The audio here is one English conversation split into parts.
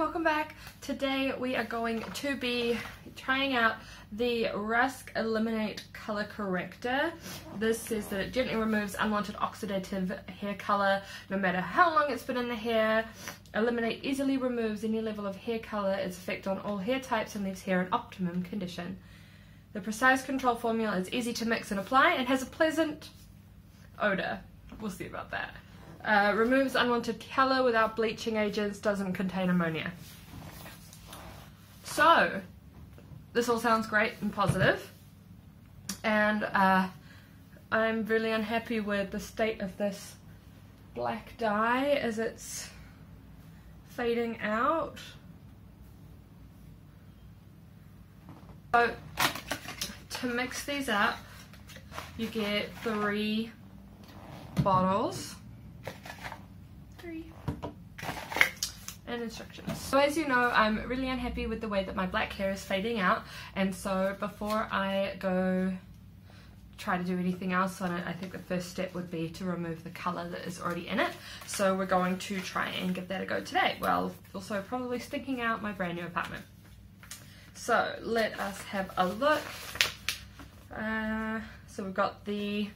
welcome back. Today we are going to be trying out the Rusk Elimin8 color corrector. This says that it gently removes unwanted oxidative hair color no matter how long it's been in the hair. Elimin8 easily removes any level of hair color, its effect on all hair types, and leaves hair in optimum condition. The precise control formula is easy to mix and apply and has a pleasant odor. We'll see about that. Removes unwanted color without bleaching agents, doesn't contain ammonia. So, this all sounds great and positive, and I'm really unhappy with the state of this black dye as it's fading out. So, to mix these up, you get 3 bottles. And instructions. So as you know, I'm really unhappy with the way that my black hair is fading out, and so before I go try to do anything else on it, I think the first step would be to remove the colour that is already in it. So we're going to try and give that a go today, while also probably stinking out my brand new apartment. So let us have a look. So we've got the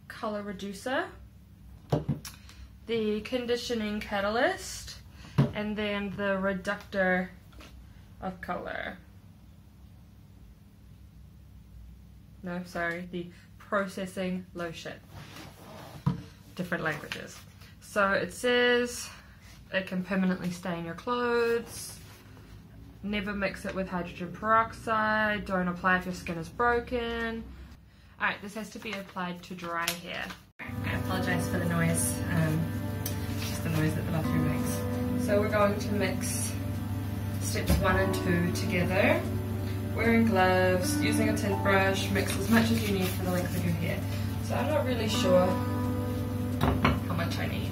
colour reducer, the conditioning catalyst, and then the reductor of color. No, sorry, the processing lotion. Different languages. So it says it can permanently stain your clothes, never mix it with hydrogen peroxide, don't apply if your skin is broken. Alright, this has to be applied to dry hair. I apologise for the noise, just the noise that the bathroom makes. So we're going to mix steps 1 and 2 together. Wearing gloves, using a toothbrush, mix as much as you need for the length of your hair. So I'm not really sure how much I need.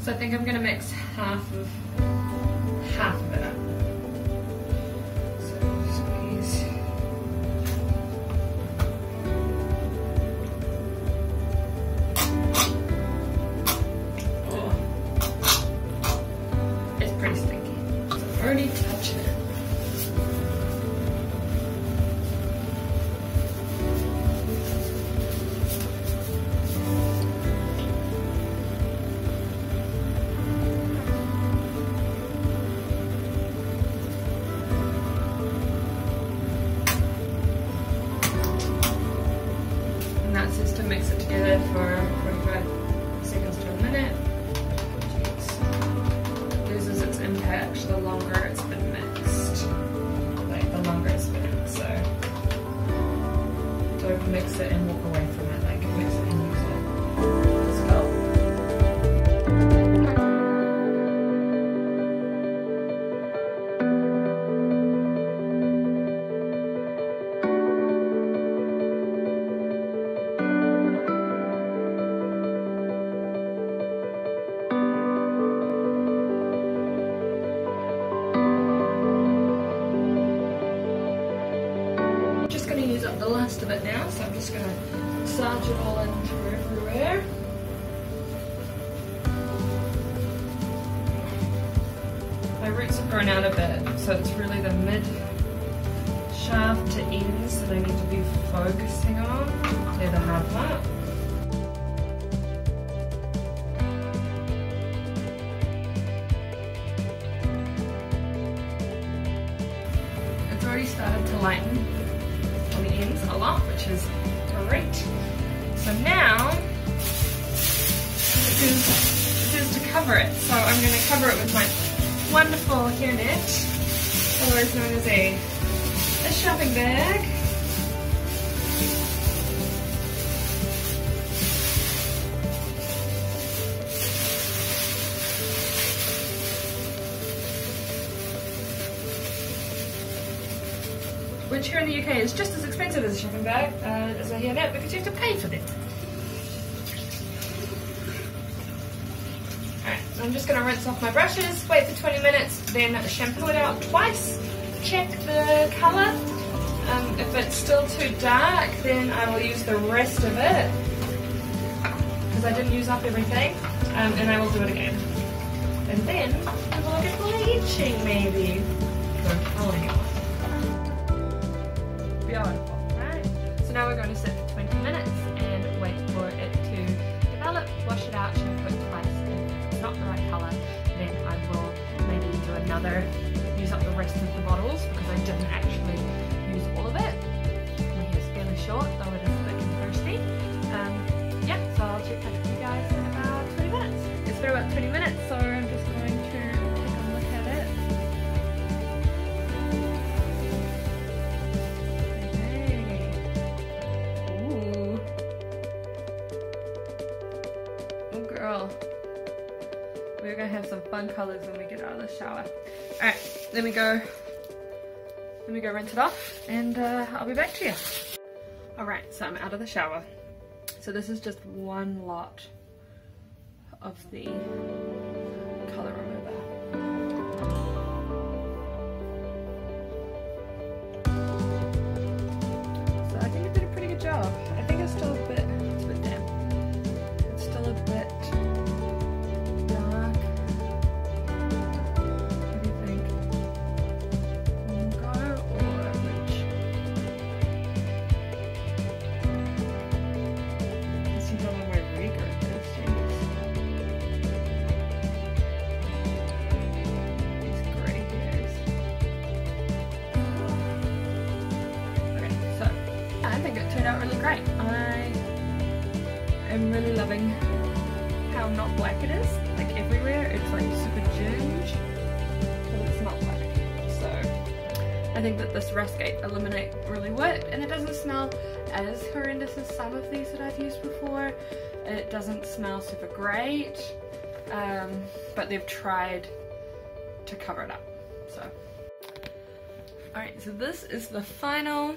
So I think I'm going to mix half of it up. So squeeze. Oh, it's pretty stinky. So I'm already touching it. Is to mix it together for 45 seconds to a minute. It loses its impact the longer it's been mixed. Like, the longer it's been, so don't mix it and walk away from it, like mix it and use it. Let's go. Use up the last of it now, so I'm just going to massage it all into everywhere. My roots have grown out a bit, so it's really the mid shaft to ends that I need to be focusing on. They're the hard part. It's already started to lighten on the ends a lot, which is great. So now it is to cover it. So I'm going to cover it with my wonderful hairnet, otherwise known as a shopping bag. Which here in the UK is just as expensive as a shopping bag, as a hairnet, because you have to pay for them. Alright, I'm just going to rinse off my brushes, wait for 20 minutes, then shampoo it out twice, check the colour. If it's still too dark, then I will use the rest of it, because I didn't use up everything, and I will do it again. And then we will look at bleaching maybe. Beautiful, right? So now we're going to sit for 20 minutes and wait for it to develop, wash it out, shampoo it twice. If it's not the right colour, then I will maybe do another, use up the rest of the bottles, because I didn't actually use all of it. My hair's fairly short, though it is thick and thirsty. Yeah, so I'll check back with you guys in about 20 minutes. It's been about 20 minutes, so I'm just going to take a look at it. Girl, we're gonna have some fun colors when we get out of the shower. Alright, let me go rinse it off, and I'll be back to you. Alright, so I'm out of the shower. So this is just one lot of the color remover. So I think it did a pretty good job. I think it's still a bit damp. It's still a bit dark. What do you think? Go or bleach? You see how my rigor is, jeez. These gray hairs. Okay, so I think it turned out really great. I'm really loving how not black it is, like everywhere. It's like super ginge, but it's not black. So I think that this Rusk Elimin8 really worked, and it doesn't smell as horrendous as some of these that I've used before. It doesn't smell super great, but they've tried to cover it up. So, alright, so this is the final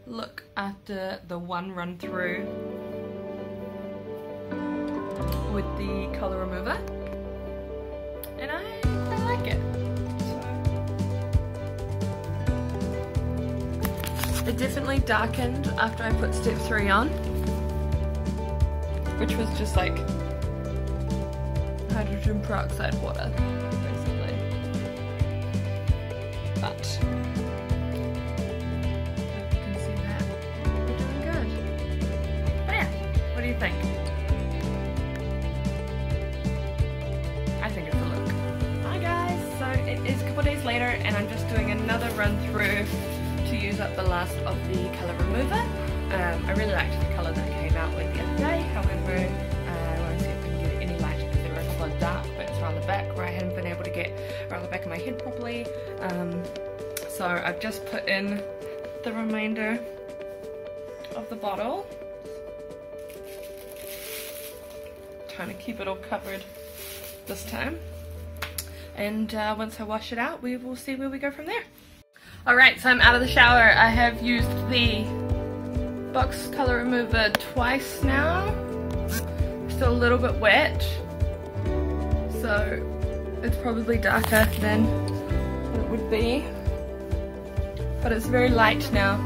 look after the one run through with the colour remover, and I like it. So it definitely darkened after I put step 3 on, which was just like hydrogen peroxide water basically, but you can see that we're doing good. But yeah, what do you think? I think it's a look. Hi guys, so it is a couple days later, and I'm just doing another run through to use up the last of the colour remover. I really liked the colour that it came out with the other day, however I want to see if I can get it any lighter, because there are a couple of dark bits around the back where I hadn't been able to get around the back of my head properly. So I've just put in the remainder of the bottle, trying to keep it all covered this time, and once I wash it out, we will see where we go from there. Alright, so I'm out of the shower. I have used the box colour remover twice now. Still a little bit wet, so it's probably darker than it would be, but it's very light now,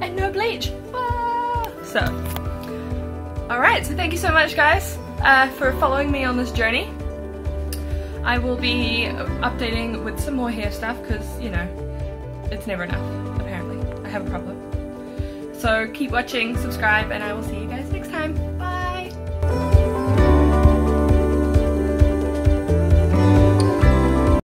and no bleach. Ah! So alright, so thank you so much guys for following me on this journey. I will be updating with some more hair stuff, because, you know, it's never enough, apparently. I have a problem. So keep watching, subscribe, and I will see you guys